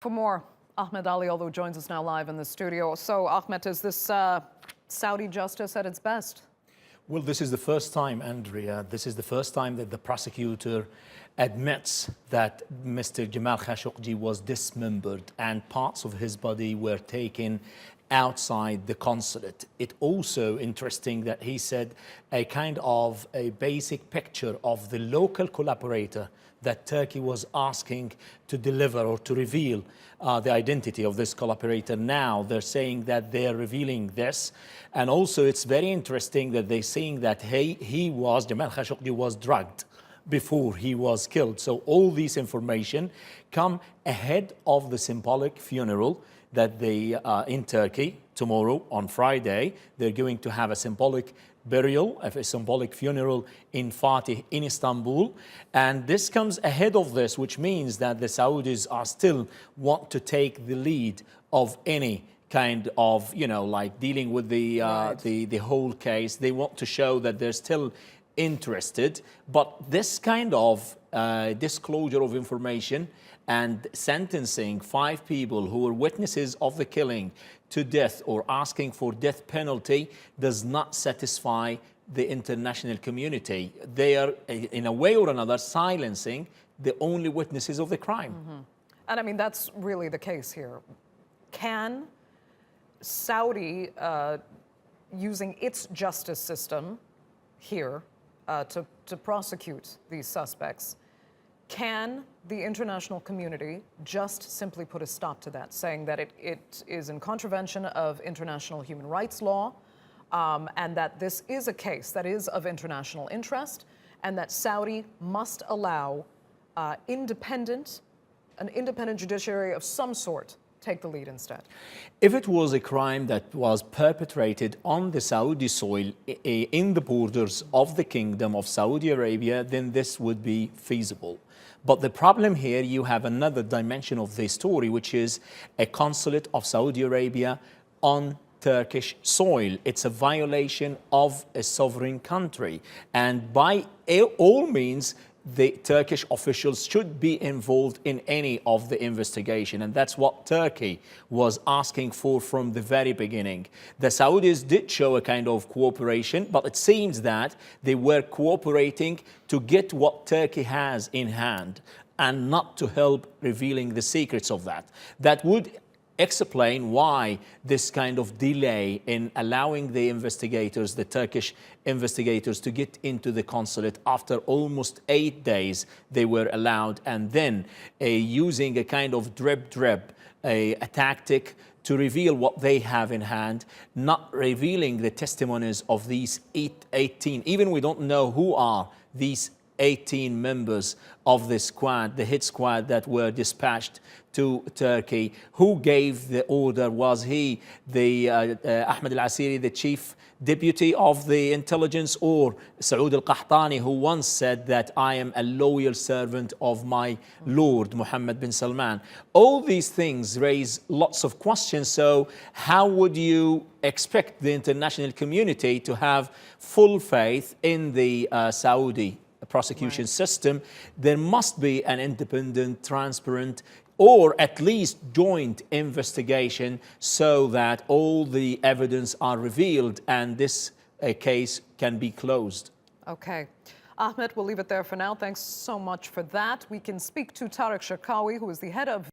For more, Ahmed Ali, although joins us now live in the studio. So, Ahmed, is this Saudi justice at its best? Well, this is the first time, Andrea, this is the first time that the prosecutor admits that Mr. Jamal Khashoggi was dismembered and parts of his body were taken outside the consulate. It's also interesting that he said a kind of a basic picture of the local collaborator that Turkey was asking to deliver or to reveal the identity of this collaborator. Now they're saying that they're revealing this. And also it's very interesting that they're saying that Jamal Khashoggi was drugged before he was killed. So all these information come ahead of the symbolic funeral that they, in Turkey, tomorrow on Friday, they're going to have a symbolic burial, a symbolic funeral in Fatih in Istanbul. And this comes ahead of this, which means that the Saudis are still want to take the lead of any kind of, like dealing with the, the whole case. They want to show that they're still interested, but this kind of disclosure of information and sentencing 5 people who were witnesses of the killing to death or asking for death penalty does not satisfy the international community. They are, in a way or another, silencing the only witnesses of the crime. Mm-hmm. And I mean, that's really the case here. Can Saudi, using its justice system here to prosecute these suspects, can the international community just simply put a stop to that, saying that it is in contravention of international human rights law, and that this is a case that is of international interest, and that Saudi must allow an independent judiciary of some sort take the lead instead? If it was a crime that was perpetrated on the Saudi soil in the borders of the Kingdom of Saudi Arabia, then this would be feasible. But the problem here, you have another dimension of the story, which is a consulate of Saudi Arabia on Turkish soil. It's a violation of a sovereign country. And by all means, the Turkish officials should be involved in any of the investigation. And that's what Turkey was asking for from the very beginning. The Saudis did show a kind of cooperation, but it seems that they were cooperating to get what Turkey has in hand and not to help revealing the secrets of that. That would explain why this kind of delay in allowing the investigators, the Turkish investigators, to get into the consulate. After almost 8 days they were allowed, and then using a kind of drip a tactic to reveal what they have in hand, not revealing the testimonies of these 18. Even we don't know who are these 18 members of the squad, the hit squad that were dispatched to Turkey. Who gave the order? Was he the Ahmed al-Asiri, the chief deputy of the intelligence, or Saud al-Qahtani, who once said that I am a loyal servant of my Lord Mohammed bin Salman? All these things raise lots of questions. So how would you expect the international community to have full faith in the Saudi prosecution system? There must be an independent, transparent, or at least joint investigation so that all the evidence are revealed and this case can be closed. Okay. Ahmed, we'll leave it there for now. Thanks so much for that. We can speak to Tariq Sharkawi, who is the head of